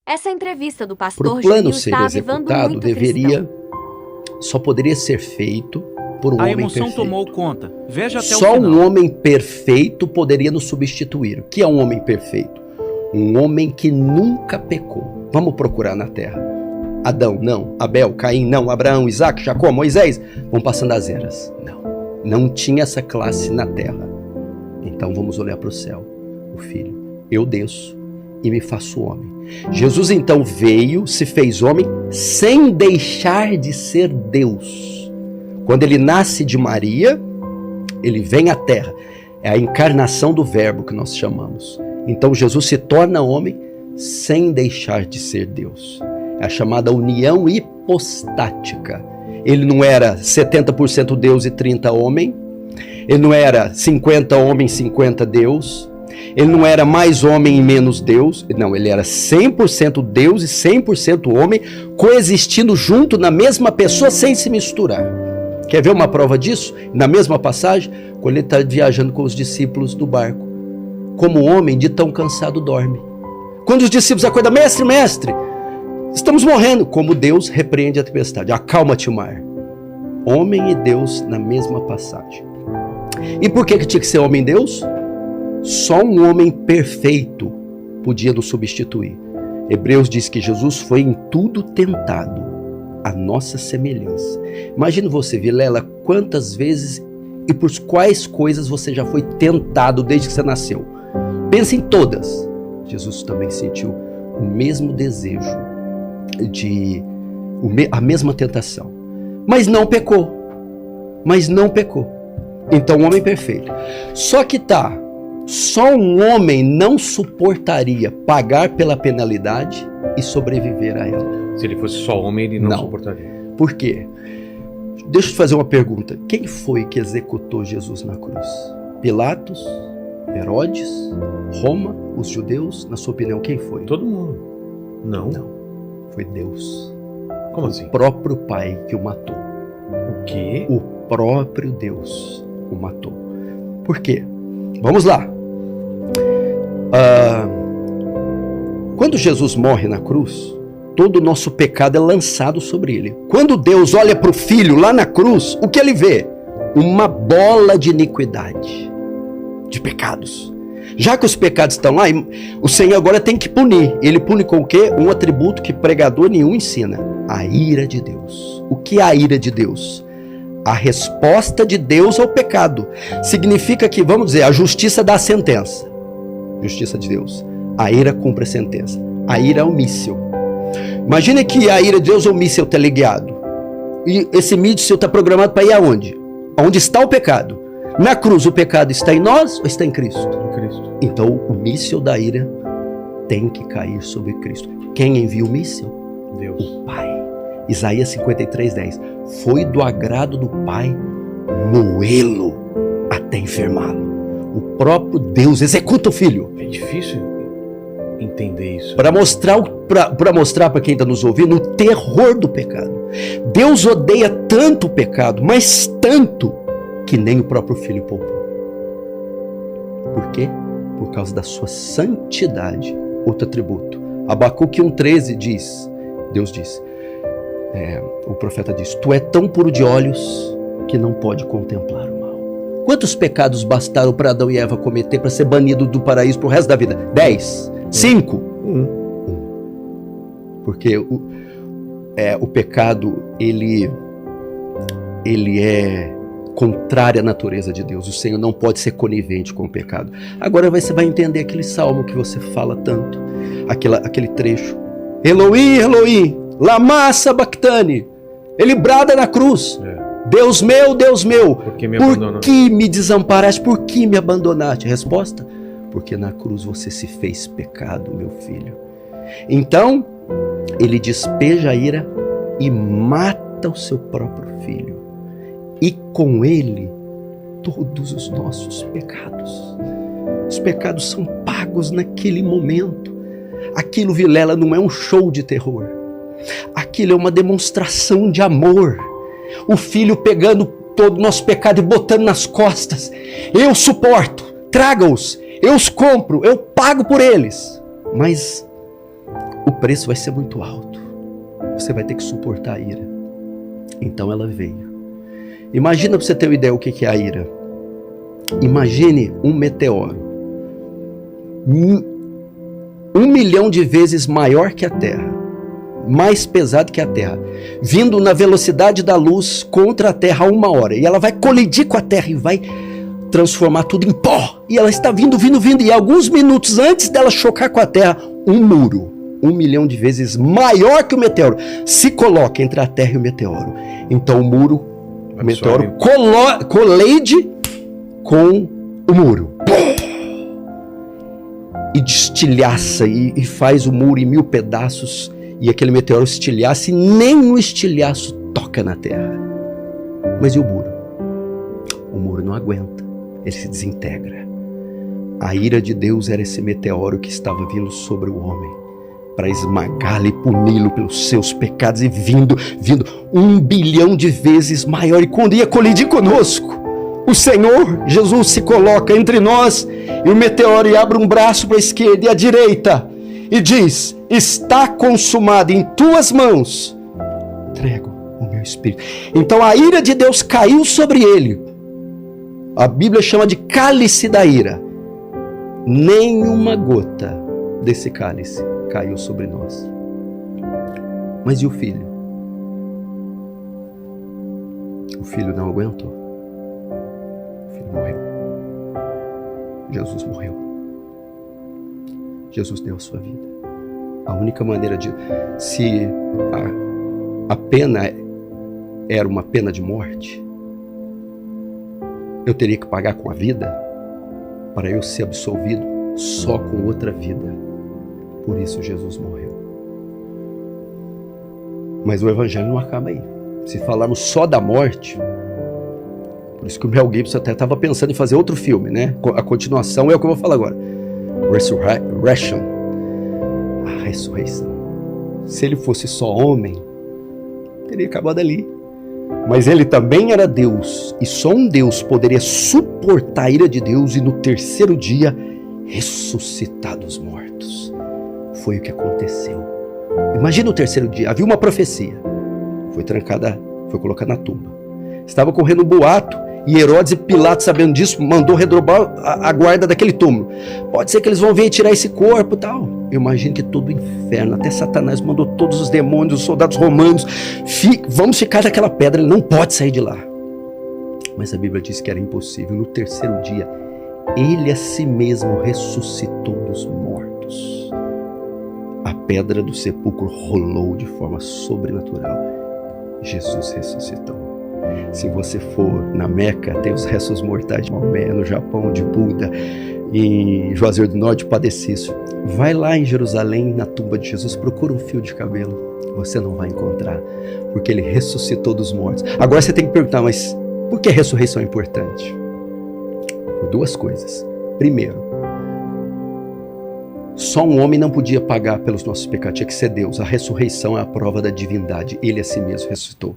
Essa entrevista do Para pastor o plano Juninho ser está avivando executado, muito cristão. só poderia ser feito por um A homem emoção perfeito. tomou conta. Veja até o Só final. um homem perfeito poderia nos substituir. O que é um homem perfeito? Um homem que nunca pecou. Vamos procurar na terra. Adão, não. Abel, Caim, não. Abraão, Isaac, Jacó, Moisés. Vão passando as eras. Não. Não tinha essa classe na terra. Então vamos olhar para o céu. O Filho. Eu desço e me faço homem. Jesus então veio, se fez homem, sem deixar de ser Deus. Quando ele nasce de Maria, ele vem à terra. É a encarnação do verbo que nós chamamos. Então Jesus se torna homem sem deixar de ser Deus. É a chamada união hipostática. Ele não era 70% Deus e 30% homem. Ele não era 50 homem, 50 Deus. Ele não era mais homem e menos Deus. Não, ele era 100% Deus e 100% homem, coexistindo junto na mesma pessoa sem se misturar. Quer ver uma prova disso? Na mesma passagem, quando ele está viajando com os discípulos do barco. Como homem, de tão cansado dorme. Quando os discípulos acordam, mestre, mestre, estamos morrendo. Como Deus repreende a tempestade. Acalma-te o mar. Homem e Deus na mesma passagem. E por que tinha que ser homem e Deus? Só um homem perfeito podia nos substituir. Hebreus diz que Jesus foi em tudo tentado, a nossa semelhança. Imagina você, Vilela, quantas vezes e por quais coisas você já foi tentado desde que você nasceu. Pensa em todas. Jesus também sentiu o mesmo desejo, a mesma tentação. Mas não pecou. Então, homem perfeito. Só que só um homem não suportaria pagar pela penalidade e sobreviver a ela. Se ele fosse só homem, ele não suportaria. Por quê? Deixa eu te fazer uma pergunta. Quem foi que executou Jesus na cruz? Pilatos? Herodes? Roma? Os judeus? Na sua opinião, quem foi? Todo mundo. Não. Foi Deus. Como assim? O próprio Pai que o matou. O quê? O próprio Deus o matou. Por quê? Vamos lá. Quando Jesus morre na cruz, todo o nosso pecado é lançado sobre ele. Quando Deus olha para o Filho lá na cruz, o que ele vê? Uma bola de iniquidade, de pecados. Já que os pecados estão lá, o Senhor agora tem que punir. Ele pune com o quê? Um atributo que pregador nenhum ensina. A ira de Deus. O que é a ira de Deus? A resposta de Deus ao pecado. Significa que, vamos dizer, a justiça dá a sentença. Justiça de Deus. A ira cumpre a sentença. A ira é o míssil. Imagina que a ira de Deus é o míssil teleguiado. E esse míssil está programado para ir aonde? Onde está o pecado? Na cruz, o pecado está em nós ou está em Cristo? Em Cristo. Então, o míssil da ira tem que cair sobre Cristo. Quem envia o míssil? Deus. O Pai. Isaías 53:10. Foi do agrado do Pai moê-lo até enfermá-lo. O próprio Deus executa o Filho. É difícil entender isso. Para mostrar para quem está nos ouvindo o terror do pecado. Deus odeia tanto o pecado, mas tanto, que nem o próprio Filho poupou. Por quê? Por causa da sua santidade. Outro atributo. Abacuque 1:13 diz, Deus diz, o profeta diz, tu é tão puro de olhos que não pode contemplar o mal. Quantos pecados bastaram para Adão e Eva cometer para ser banido do paraíso pro resto da vida? 10? 5? 1. Porque o pecado, ele é contrário à natureza de Deus. O Senhor não pode ser conivente com o pecado. Agora você vai entender aquele salmo que você fala tanto, aquele trecho. Elohim, Elohim, lama sabachthani. Ele brada na cruz. Deus meu, por que me desamparaste? Por que me abandonaste? Resposta: porque na cruz você se fez pecado, meu filho. Então, ele despeja a ira e mata o seu próprio filho. E com ele, todos os nossos pecados. Os pecados são pagos naquele momento. Aquilo, Vilela, não é um show de terror. Aquilo é uma demonstração de amor. O filho pegando todo o nosso pecado e botando nas costas. Eu suporto, traga-os, eu os compro, eu pago por eles. Mas o preço vai ser muito alto. Você vai ter que suportar a ira. Então ela veio. Imagina, para você ter uma ideia o que é a ira. Imagine um meteoro. 1 milhão de vezes maior que a Terra. Mais pesado que a Terra. Vindo na velocidade da luz contra a Terra a 1 hora. E ela vai colidir com a Terra e vai transformar tudo em pó. E ela está vindo. E alguns minutos antes dela chocar com a Terra, um muro, 1 milhão de vezes maior que o meteoro, se coloca entre a Terra e o meteoro. Então o muro, o meteoro colide com o muro. E destilhaça e faz o muro em 1000 pedaços. E aquele meteoro estilhaça e nem no estilhaço toca na Terra. Mas e o muro? O muro não aguenta. Ele se desintegra. A ira de Deus era esse meteoro que estava vindo sobre o homem para esmagá-lo e puni-lo pelos seus pecados e vindo 1 bilhão de vezes maior. E quando ia colidir conosco, o Senhor Jesus se coloca entre nós e o meteoro e abre um braço para a esquerda e a direita e diz: está consumado, em tuas mãos entrego o meu espírito. Então a ira de Deus caiu sobre ele. A Bíblia chama de cálice da ira. Nenhuma gota desse cálice caiu sobre nós. Mas e o filho? O filho não aguentou. O filho morreu. Jesus morreu. Jesus deu a sua vida. A única maneira de... Se a pena era uma pena de morte, eu teria que pagar com a vida para eu ser absolvido só com outra vida. Por isso Jesus morreu. Mas o evangelho não acaba aí. Se falarmos só da morte, por isso que o Mel Gibson até estava pensando em fazer outro filme, né? A continuação é o que eu vou falar agora. Resurrection. A ressurreição. Se ele fosse só homem, teria acabado ali. Mas ele também era Deus, e só um Deus poderia suportar a ira de Deus e no terceiro dia ressuscitar dos mortos. Foi o que aconteceu. Imagina o terceiro dia, havia uma profecia. Foi trancada, foi colocada na tumba. Estava correndo um boato, e Herodes e Pilatos, sabendo disso, mandou redobrar a guarda daquele túmulo. Pode ser que eles vão vir tirar esse corpo e tal. Eu imagino que todo o inferno, até Satanás mandou todos os demônios, os soldados romanos, vamos ficar naquela pedra, ele não pode sair de lá. Mas a Bíblia diz que era impossível. No terceiro dia, ele a si mesmo ressuscitou dos mortos. A pedra do sepulcro rolou de forma sobrenatural. Jesus ressuscitou. Se você for na Meca, tem os restos mortais de Maomé, no Japão, de Buda, em Juazeiro do Norte, Padre Cícero. Vai lá em Jerusalém, na tumba de Jesus, procura um fio de cabelo. Você não vai encontrar, porque ele ressuscitou dos mortos. Agora você tem que perguntar, mas por que a ressurreição é importante? Por duas coisas. Primeiro, só um homem não podia pagar pelos nossos pecados, tinha que ser Deus. A ressurreição é a prova da divindade. Ele a si mesmo ressuscitou.